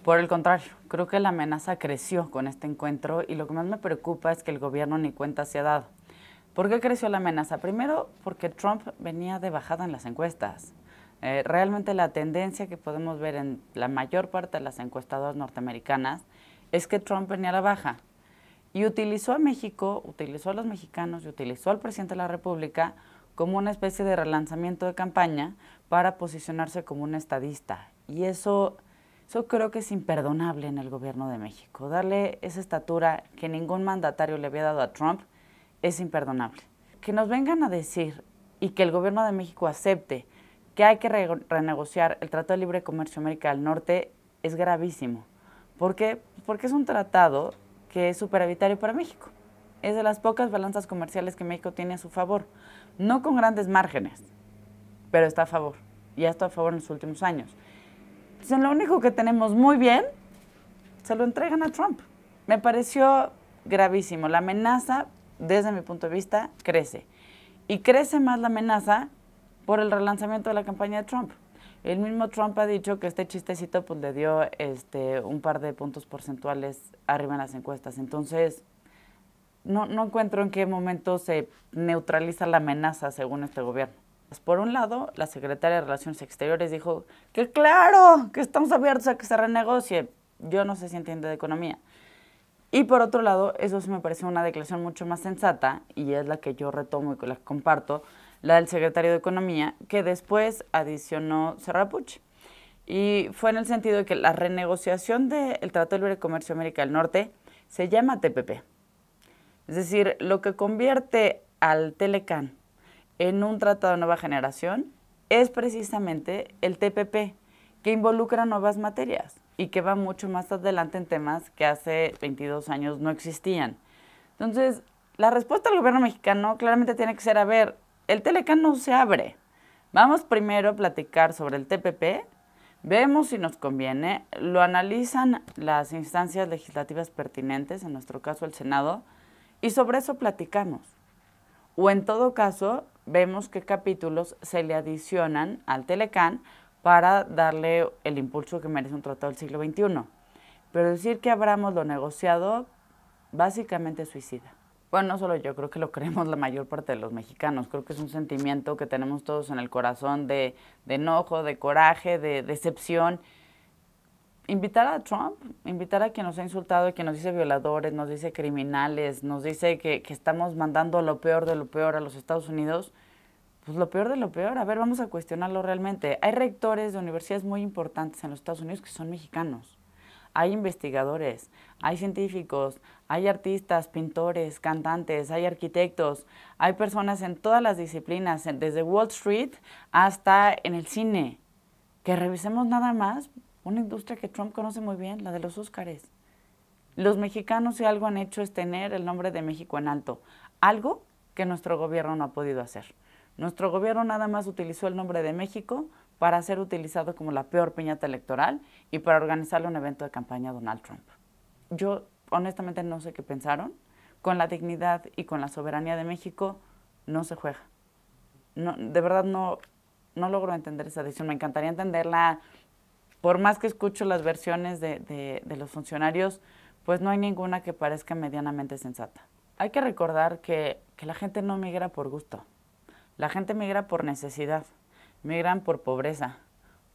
Por el contrario, creo que la amenaza creció con este encuentro y lo que más me preocupa es que el gobierno ni cuenta se ha dado. ¿Por qué creció la amenaza? Primero, porque Trump venía de bajada en las encuestas. Realmente la tendencia que podemos ver en la mayor parte de las encuestadoras norteamericanas es que Trump venía a la baja y utilizó a México, utilizó a los mexicanos y utilizó al presidente de la República como una especie de relanzamiento de campaña para posicionarse como un estadista. Y eso creo que es imperdonable en el gobierno de México. Darle esa estatura que ningún mandatario le había dado a Trump es imperdonable. Que nos vengan a decir y que el gobierno de México acepte que hay que renegociar el Tratado de Libre Comercio América del Norte es gravísimo. ¿Por qué? Porque es un tratado que es superavitario para México. Es de las pocas balanzas comerciales que México tiene a su favor. No con grandes márgenes, pero está a favor. Y ha estado a favor en los últimos años. Entonces, lo único que tenemos muy bien, se lo entregan a Trump. Me pareció gravísimo. La amenaza, desde mi punto de vista, crece. Y crece más la amenaza por el relanzamiento de la campaña de Trump. El mismo Trump ha dicho que este chistecito pues, le dio un par de puntos porcentuales arriba en las encuestas. Entonces, no encuentro en qué momento se neutraliza la amenaza según este gobierno. Por un lado, la secretaria de Relaciones Exteriores dijo que claro, que estamos abiertos a que se renegocie. Yo no sé si entiende de economía. Y por otro lado, eso sí me parece una declaración mucho más sensata, y es la que yo retomo y la que comparto, la del secretario de Economía, que después adicionó Serrapuch. Y fue en el sentido de que la renegociación del Tratado de Libre Comercio América del Norte se llama TPP. Es decir, lo que convierte al Telecán en un tratado de nueva generación es precisamente el TPP, que involucra nuevas materias y que va mucho más adelante en temas que hace 22 años no existían. Entonces, la respuesta del gobierno mexicano claramente tiene que ser, a ver, el Telecán no se abre. Vamos primero a platicar sobre el TPP, vemos si nos conviene, lo analizan las instancias legislativas pertinentes, en nuestro caso el Senado, y sobre eso platicamos. O en todo caso, vemos qué capítulos se le adicionan al Telecán para darle el impulso que merece un tratado del siglo XXI. Pero decir que abramos lo negociado, básicamente es suicida. Bueno, no solo yo, creo que lo creemos la mayor parte de los mexicanos. Creo que es un sentimiento que tenemos todos en el corazón de enojo, de coraje, de decepción. Invitar a Trump, invitar a quien nos ha insultado, quien nos dice violadores, nos dice criminales, nos dice que estamos mandando lo peor de lo peor a los Estados Unidos, pues lo peor de lo peor. A ver, vamos a cuestionarlo realmente. Hay rectores de universidades muy importantes en los Estados Unidos que son mexicanos. Hay investigadores, hay científicos, hay artistas, pintores, cantantes, hay arquitectos, hay personas en todas las disciplinas, desde Wall Street hasta en el cine. Que revisemos nada más una industria que Trump conoce muy bien, la de los Óscares. Los mexicanos, si algo han hecho, es tener el nombre de México en alto. Algo que nuestro gobierno no ha podido hacer. Nuestro gobierno nada más utilizó el nombre de México para ser utilizado como la peor piñata electoral y para organizarle un evento de campaña a Donald Trump. Yo honestamente no sé qué pensaron. Con la dignidad y con la soberanía de México no se juega. No, de verdad no logro entender esa decisión. Me encantaría entenderla. Por más que escucho las versiones de los funcionarios, pues no hay ninguna que parezca medianamente sensata. Hay que recordar que la gente no migra por gusto. La gente migra por necesidad. Migran por pobreza,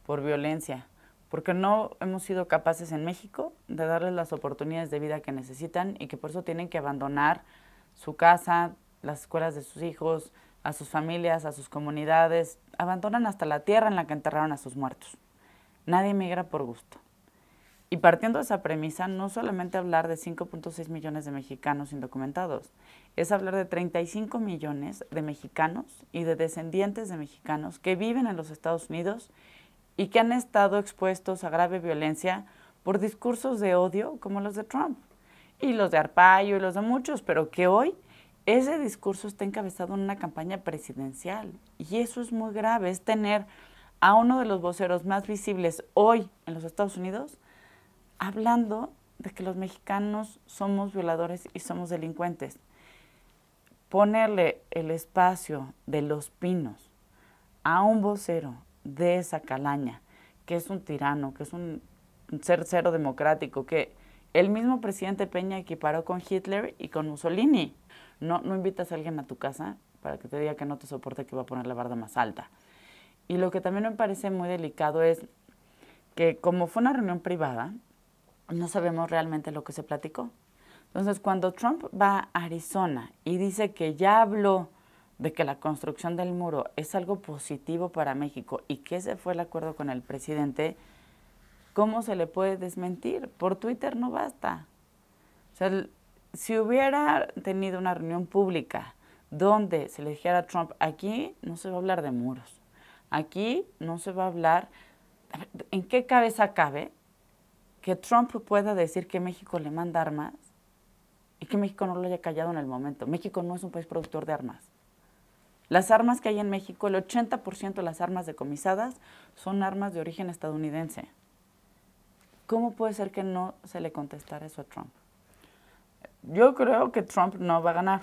por violencia, porque no hemos sido capaces en México de darles las oportunidades de vida que necesitan y que por eso tienen que abandonar su casa, las escuelas de sus hijos, a sus familias, a sus comunidades, abandonan hasta la tierra en la que enterraron a sus muertos. Nadie migra por gusto. Y partiendo de esa premisa, no solamente hablar de 5.6 millones de mexicanos indocumentados, es hablar de 35 millones de mexicanos y de descendientes de mexicanos que viven en los Estados Unidos y que han estado expuestos a grave violencia por discursos de odio como los de Trump y los de Arpaio y los de muchos, pero que hoy ese discurso está encabezado en una campaña presidencial. Y eso es muy grave, es tener a uno de los voceros más visibles hoy en los Estados Unidos hablando de que los mexicanos somos violadores y somos delincuentes. Ponerle el espacio de Los Pinos a un vocero de esa calaña, que es un tirano, que es un ser cero democrático, que el mismo presidente Peña equiparó con Hitler y con Mussolini. No invitas a alguien a tu casa para que te diga que no te soporte, que va a poner la barda más alta. Y lo que también me parece muy delicado es que como fue una reunión privada, no sabemos realmente lo que se platicó. Entonces, cuando Trump va a Arizona y dice que ya habló de que la construcción del muro es algo positivo para México y que ese fue el acuerdo con el presidente, ¿cómo se le puede desmentir? Por Twitter no basta. O sea, si hubiera tenido una reunión pública donde se le dijera a Trump, aquí no se va a hablar de muros, aquí no se va a hablar, ¿en qué cabeza cabe que Trump pueda decir que México le manda armas y que México no lo haya callado en el momento? México no es un país productor de armas. Las armas que hay en México, el 80% de las armas decomisadas son armas de origen estadounidense. ¿Cómo puede ser que no se le contestara eso a Trump? Yo creo que Trump no va a ganar.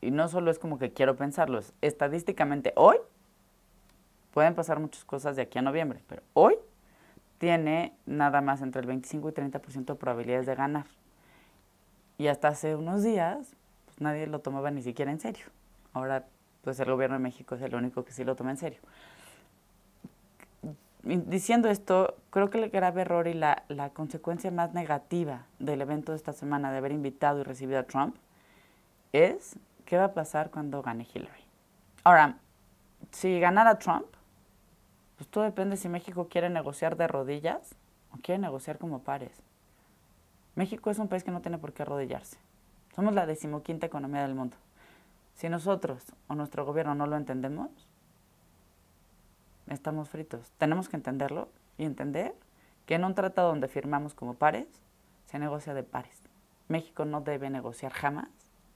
Y no solo es como que quiero pensarlo, es estadísticamente hoy pueden pasar muchas cosas de aquí a noviembre, pero hoy tiene nada más entre el 25 y 30% de probabilidades de ganar. Y hasta hace unos días pues nadie lo tomaba ni siquiera en serio. Ahora pues el gobierno de México es el único que sí lo toma en serio. Diciendo esto, creo que el grave error y la consecuencia más negativa del evento de esta semana de haber invitado y recibido a Trump es qué va a pasar cuando gane Hillary. Ahora, si ganara Trump, pues todo depende si México quiere negociar de rodillas o quiere negociar como pares. México es un país que no tiene por qué arrodillarse. Somos la 15ª economía del mundo. Si nosotros o nuestro gobierno no lo entendemos, estamos fritos. Tenemos que entenderlo y entender que en un tratado donde firmamos como pares, se negocia de pares. México no debe negociar jamás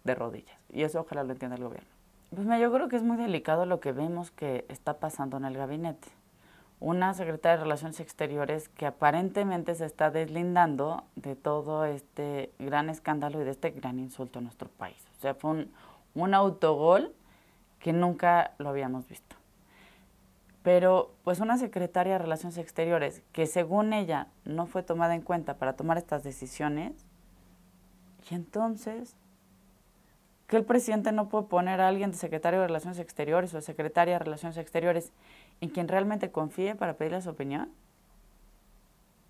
de rodillas. Y eso ojalá lo entienda el gobierno. Pues yo creo que es muy delicado lo que vemos que está pasando en el gabinete. Una secretaria de Relaciones Exteriores que aparentemente se está deslindando de todo este gran escándalo y de este gran insulto a nuestro país. O sea, fue un autogol que nunca lo habíamos visto. Pero pues una secretaria de Relaciones Exteriores que según ella no fue tomada en cuenta para tomar estas decisiones, y entonces, ¿que el presidente no puede poner a alguien de secretario de Relaciones Exteriores o de secretaria de Relaciones Exteriores en quien realmente confíe para pedirle su opinión?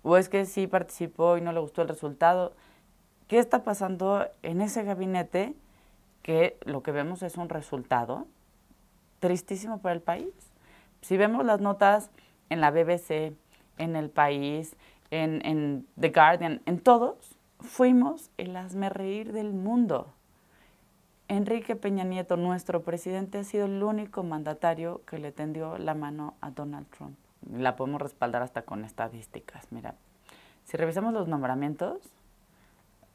¿O es que sí participó y no le gustó el resultado? ¿Qué está pasando en ese gabinete que lo que vemos es un resultado tristísimo para el país? Si vemos las notas en la BBC, en El País, en The Guardian, en todos, fuimos el hazmerreír del mundo. Enrique Peña Nieto, nuestro presidente, ha sido el único mandatario que le tendió la mano a Donald Trump. La podemos respaldar hasta con estadísticas. Mira, si revisamos los nombramientos,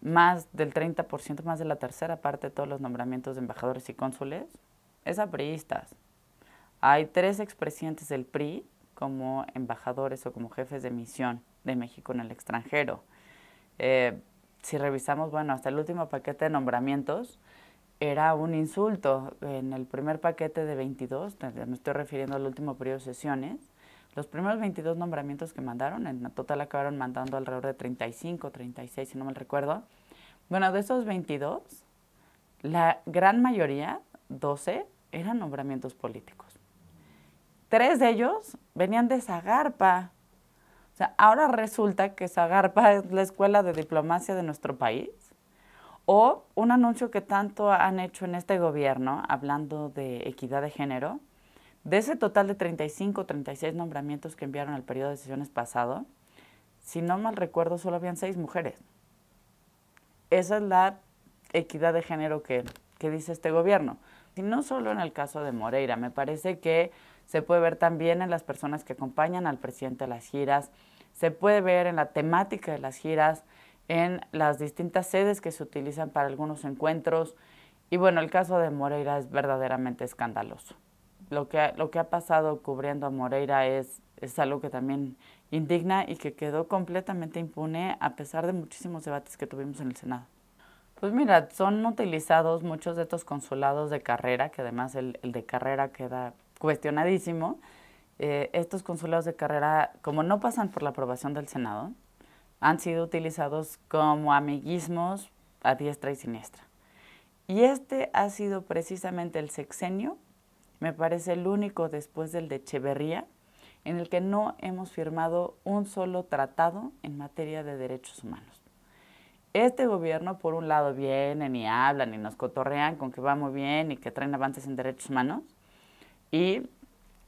más del 30%, más de la tercera parte de todos los nombramientos de embajadores y cónsules, es a priistas. Hay 3 expresidentes del PRI como embajadores o como jefes de misión de México en el extranjero. Si revisamos, bueno, hasta el último paquete de nombramientos era un insulto. En el primer paquete de 22, me estoy refiriendo al último periodo de sesiones, los primeros 22 nombramientos que mandaron, en total acabaron mandando alrededor de 35, 36, si no mal recuerdo. Bueno, de esos 22, la gran mayoría, 12, eran nombramientos políticos. 3 de ellos venían de Zagarpa. O sea, ahora resulta que Zagarpa es la escuela de diplomacia de nuestro país. O un anuncio que tanto han hecho en este gobierno, hablando de equidad de género, de ese total de 35 o 36 nombramientos que enviaron al periodo de sesiones pasado, si no mal recuerdo, solo habían 6 mujeres. Esa es la equidad de género que dice este gobierno. Y no solo en el caso de Moreira, me parece que se puede ver también en las personas que acompañan al presidente a las giras, se puede ver en la temática de las giras, en las distintas sedes que se utilizan para algunos encuentros. Y bueno, el caso de Moreira es verdaderamente escandaloso. Lo que ha pasado cubriendo a Moreira es algo que también indigna y que quedó completamente impune a pesar de muchísimos debates que tuvimos en el Senado. Pues mira, son utilizados muchos de estos consulados de carrera, que además el de carrera queda cuestionadísimo, estos consulados de carrera, como no pasan por la aprobación del Senado, han sido utilizados como amiguismos a diestra y siniestra. Y este ha sido precisamente el sexenio, me parece el único después del de Echeverría, en el que no hemos firmado un solo tratado en materia de derechos humanos. Este gobierno, por un lado, vienen y hablan y nos cotorrean con que va muy bien y que traen avances en derechos humanos, y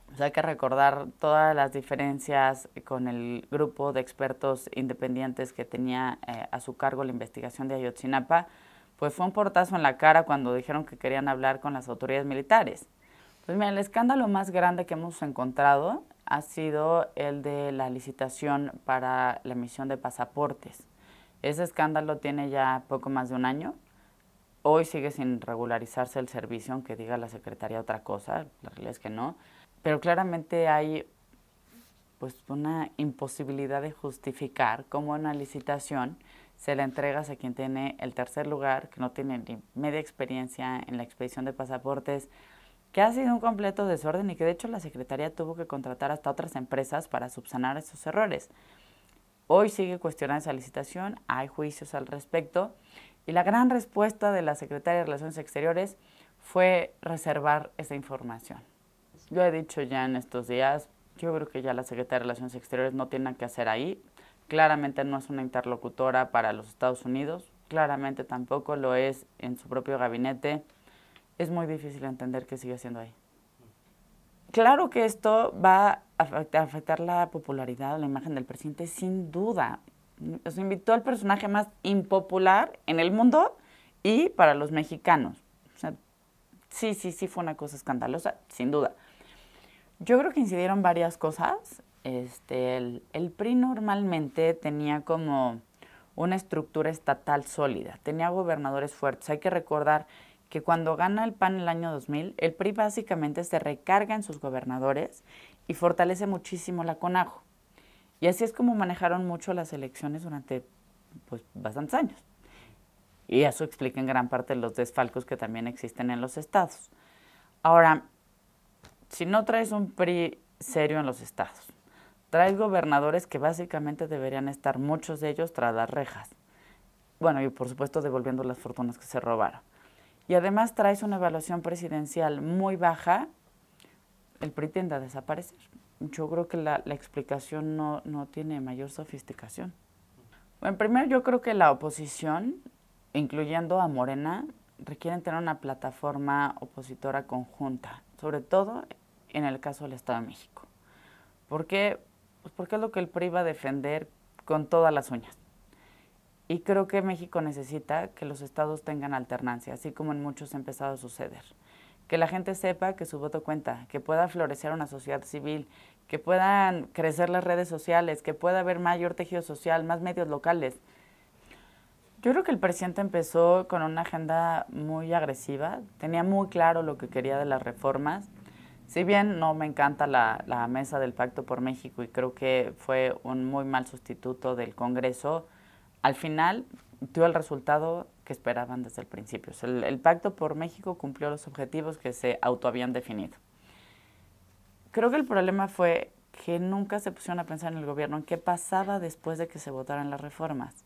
pues, hay que recordar todas las diferencias con el grupo de expertos independientes que tenía a su cargo la investigación de Ayotzinapa. Pues fue un portazo en la cara cuando dijeron que querían hablar con las autoridades militares. Pues mira, el escándalo más grande que hemos encontrado ha sido el de la licitación para la emisión de pasaportes. Ese escándalo tiene ya poco más de un año. Hoy sigue sin regularizarse el servicio, aunque diga la Secretaría otra cosa, la realidad es que no. Pero claramente hay pues una imposibilidad de justificar cómo una licitación se la entregas a quien tiene el tercer lugar, que no tiene ni media experiencia en la expedición de pasaportes, que ha sido un completo desorden y que de hecho la Secretaría tuvo que contratar hasta otras empresas para subsanar esos errores. Hoy sigue cuestionando esa licitación, hay juicios al respecto y la gran respuesta de la Secretaría de Relaciones Exteriores fue reservar esa información. Yo he dicho ya en estos días, yo creo que ya la Secretaría de Relaciones Exteriores no tiene nada que hacer ahí. Claramente no es una interlocutora para los Estados Unidos, claramente tampoco lo es en su propio gabinete. Es muy difícil entender qué sigue haciendo ahí. Claro que esto va a afectar la popularidad, la imagen del presidente, sin duda. Se invitó al personaje más impopular en el mundo y para los mexicanos. O sea, sí fue una cosa escandalosa, sin duda. Yo creo que incidieron varias cosas. El PRI normalmente tenía como una estructura estatal sólida, tenía gobernadores fuertes. Hay que recordar que cuando gana el PAN en el año 2000, el PRI básicamente se recarga en sus gobernadores y fortalece muchísimo la CONAGO. Y así es como manejaron mucho las elecciones durante pues, bastantes años. Y eso explica en gran parte los desfalcos que también existen en los estados. Ahora, si no traes un PRI serio en los estados, traes gobernadores que básicamente deberían estar muchos de ellos tras las rejas. Bueno, y por supuesto devolviendo las fortunas que se robaron. Y además traes una evaluación presidencial muy baja, el PRI tiende a desaparecer. Yo creo que la explicación no tiene mayor sofisticación. Bueno, primero yo creo que la oposición, incluyendo a Morena, requieren tener una plataforma opositora conjunta, sobre todo en el caso del Estado de México. ¿Por qué? Pues porque es lo que el PRI va a defender con todas las uñas. Y creo que México necesita que los estados tengan alternancia, así como en muchos ha empezado a suceder. Que la gente sepa que su voto cuenta, que pueda florecer una sociedad civil, que puedan crecer las redes sociales, que pueda haber mayor tejido social, más medios locales. Yo creo que el presidente empezó con una agenda muy agresiva, tenía muy claro lo que quería de las reformas. Si bien no me encanta la mesa del Pacto por México y creo que fue un muy mal sustituto del Congreso, al final dio el resultado que esperaban desde el principio. O sea, el Pacto por México cumplió los objetivos que se autohabían definido. Creo que el problema fue que nunca se pusieron a pensar en el gobierno en qué pasaba después de que se votaran las reformas.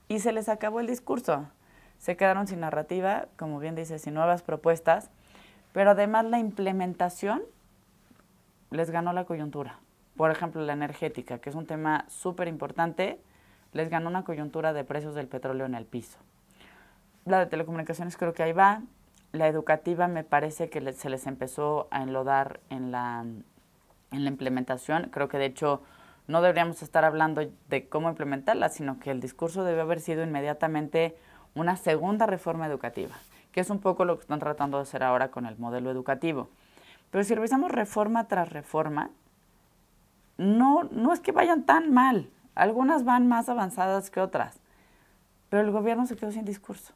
Y se les acabó el discurso. Se quedaron sin narrativa, como bien dice, sin nuevas propuestas, pero además la implementación les ganó la coyuntura. Por ejemplo, la energética, que es un tema súper importante, les ganó una coyuntura de precios del petróleo en el piso. La de telecomunicaciones creo que ahí va. La educativa me parece que se les empezó a enlodar en la implementación. Creo que de hecho no deberíamos estar hablando de cómo implementarla, sino que el discurso debe haber sido inmediatamente una segunda reforma educativa, que es un poco lo que están tratando de hacer ahora con el modelo educativo. Pero si revisamos reforma tras reforma, no es que vayan tan mal. Algunas van más avanzadas que otras, pero el gobierno se quedó sin discurso.